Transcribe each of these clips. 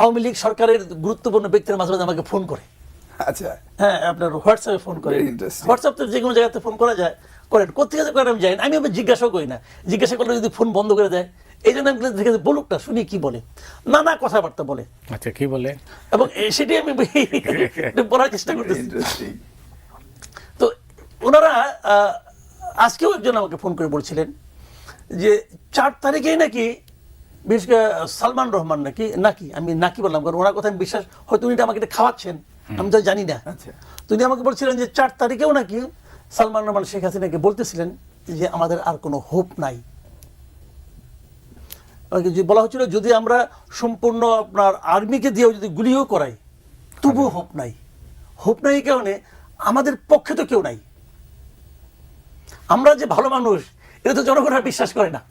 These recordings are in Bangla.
আওয়ামী লীগ সরকারের গুরুত্বপূর্ণ ব্যক্তিরা মাঝে মাঝে আমাকে ফোন করে। আচ্ছা, হ্যাঁ, আপনার হোয়াটসঅ্যাপে ফোন করে। Very interesting. হোয়াটসঅ্যাপ তো যে কোনো জায়গাতে ফোন করা যায়, করেন। কোথেকে যে করেন আমি জানি না, আমি আবার জিজ্ঞাসাও করি না। জিজ্ঞাসা করলে যদি ফোন বন্ধ করে দেয়, এই জন্য আমি দেখে বলুক না, শুনি কি বলে, নানা কথাবার্তা বলে। আচ্ছা, কি বলে? এবং সেটাই আমি বলার চেষ্টা করতেছি। ইন্টারেস্টিং। তো ওনারা আজকেও একজন আমাকে ফোন করে বলছিলেন যে 4 তারিখেই নাকি, বিশেষ করে সালমান রহমান নাকি আমি নাকি বললাম, কারণ ওনার কথা আমি বিশ্বাস, হয়তো উনি আমাকে এটা খাওয়াচ্ছেন, আমি তো জানি না। আচ্ছা, তো উনি আমাকে বলছিলেন যে 4 তারিখেও নাকি সালমান রহমান শেখ হাসিনাকে বলতেছিলেন যে আমাদের আর কোনো হোপ নাই। যে বলা হচ্ছিল যদি আমরা সম্পূর্ণ আপনার আর্মিকে দিয়েও যদি গুলিও করাই তবুও হোপ নাই। হোপ নাই এই কারণে আমাদের পক্ষে তো কেউ নাই। আমরা যে ভালো মানুষ এটা তো জনগণ আর বিশ্বাস করে না।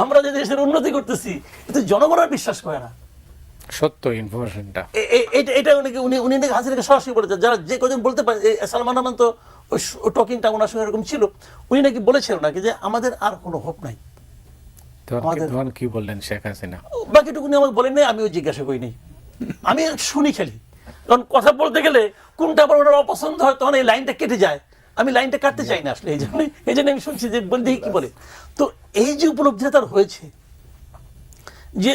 আমরা যে দেশের উন্নতি করতেছি এটা জনগণ আর বিশ্বাস করে না। সত্য ইনফরমেশনটা এটা উনি নাকি হাসিনাকে সরাসরি বলেছেন। যারা যে কজন বলতে পারে, সালমান রহমান তো টকিংটা ওনার সঙ্গে এরকম ছিল, উনি নাকি বলেছিলেন নাকি যে আমাদের আর কোনো হোপ নাই। তখন কি বললেন শেখ হাসিনা? বাকিটুকু উনি আমাকে বলেন নাই, আমিও জিজ্ঞাসা করি নাই, আমি শুনি খালি। কারণ কথা বলতে গেলে কোনটা আবার ওনার অপছন্দ হয়, তখন এই লাইনটা কেটে যায়। আমি লাইনটা কাটতে চাই না আসলে, এই জন্য আমি শুনছি যে দেখি কি বলে। তো এই যে উপলব্ধিটা তার হয়েছে যে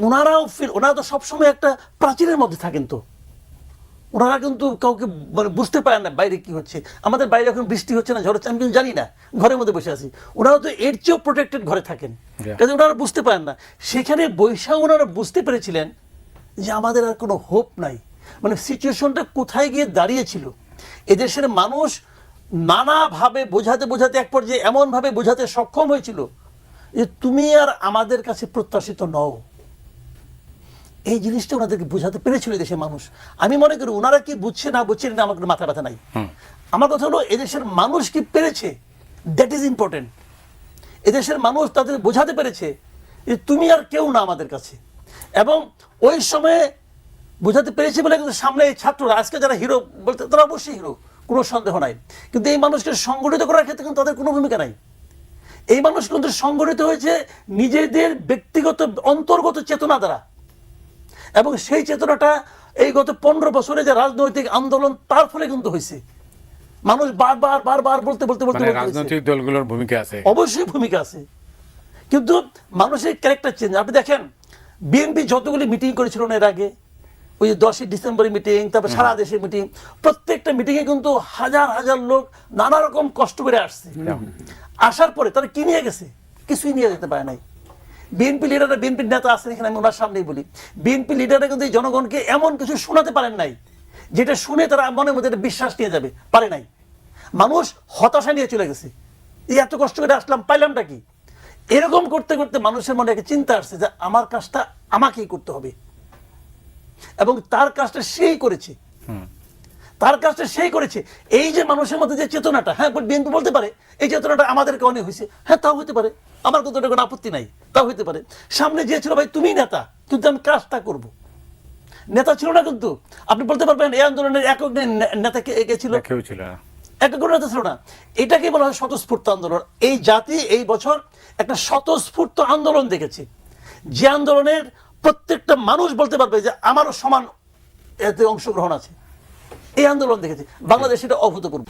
ওনারা তো সবসময় একটা প্রাচীরের মধ্যে থাকেন। তো ওনারা কিন্তু কাউকে মানে বুঝতে পারেন না বাইরে কি হচ্ছে। আমাদের বাইরে এখন বৃষ্টি হচ্ছে না, ঝড় হচ্ছে, আমি কিন্তু জানি না, ঘরের মধ্যে বসে আছি। ওনারা তো এর চেয়েও প্রোটেক্টেড ঘরে থাকেন, কাজে ওনারা বুঝতে পারেন না। সেখানে বৈশাখ ওনারা বুঝতে পেরেছিলেন যে আমাদের আর কোনো হোপ নাই। মানে সিচুয়েশনটা কোথায় গিয়ে দাঁড়িয়েছিল, এদেশের মানুষ নানাভাবে বোঝাতে এক পর্যায়ে এমনভাবে বোঝাতে সক্ষম হয়েছিল যে তুমি আর আমাদের কাছে প্রত্যাশিত নও। এই জিনিসটা ওনাদেরকে বোঝাতে পেরেছিল দেশের মানুষ। আমি মনে করি ওনারা কি বুঝছে না বুঝছে না আমার কোনো মাথা ব্যথা নাই। আমার কথা হলো এদেশের মানুষ কি পেরেছে, দ্যাট ইজ ইম্পর্টেন্ট। এদেশের মানুষ তাদের বোঝাতে পেরেছে যে তুমি আর কেউ না আমাদের কাছে। এবং ওই সময়ে বোঝাতে পেরেছে বলে কিন্তু সামনে এই ছাত্ররা আজকে যারা হিরো বলতে, তারা অবশ্যই হিরো, কোনো সন্দেহ নাই। কিন্তু এই মানুষকে সংগঠিত করার ক্ষেত্রে কিন্তু তাদের কোনো ভূমিকা নাই। এই মানুষ কিন্তু সংগঠিত হয়েছে নিজেদের ব্যক্তিগত অন্তর্গত চেতনা দ্বারা। এবং সেই চেতনাটা এই গত 15 বছরে যে রাজনৈতিক আন্দোলন, তার ফলে কিন্তু হয়েছে। মানুষ বারবার বলতে রাজনৈতিক দলগুলোর ভূমিকা আছে, অবশ্যই ভূমিকা আছে। কিন্তু মানুষের ক্যারেক্টার চেঞ্জ। আপনি দেখেন বিএনপি যতগুলি মিটিং করেছিল এর আগে, ওই 10ই ডিসেম্বর মিটিং, তারপর সারা দেশের মিটিং, প্রত্যেকটা মিটিংয়ে কিন্তু হাজার হাজার লোক নানা রকম কষ্ট করে আসছে। আসার পরে তারা কি নিয়ে গেছে? কিছুই নিয়ে যেতে পারে নাই। বিএনপি লিডাররা, বিএনপির নেতা আছেন এখানে, আমি ওনার সামনেই বলি, বিএনপি লিডাররা কিন্তু জনগণকে এমন কিছু শোনাতে পারেন নাই যেটা শুনে তারা মনের মধ্যে বিশ্বাস নিয়ে যাবে, পারে নাই। মানুষ হতাশা নিয়ে চলে গেছে, এই এত কষ্ট করে আসলাম, পাইলামটা কি? এরকম করতে করতে মানুষের মনে একটা চিন্তা আসছে যে আমার কাজটা আমাকেই করতে হবে। এবং তার কাজটা সেই করেছে, এই যে মানুষের মধ্যে যে চেতনাটা, হ্যাঁ বিএনপি বলতে পারে এই চেতনাটা আমাদের কারণে হয়েছে, হ্যাঁ তাও হতে পারে, আমার কিন্তু কোনো আপত্তি নাই, তাও হতে পারে। সামনে যে ছিল ভাই তুমি নেতা, কিন্তু আমি কাজটা করব। নেতা ছিল না, কিন্তু আপনি বলতে পারবেন এই আন্দোলনের একক নেতা কে ছিল? কেউ ছিল না, একক নেতা ছিল না। এটাকে বলা হয় স্বতঃস্ফূর্ত আন্দোলন। এই জাতি এই বছর একটা স্বতঃস্ফূর্ত আন্দোলন দেখেছে, যে আন্দোলনের প্রত্যেকটা মানুষ বলতে পারবে যে আমারও সমান এতে অংশগ্রহণ আছে। এই আন্দোলন দেখেছে বাংলাদেশ, এটা অভূতপূর্ব।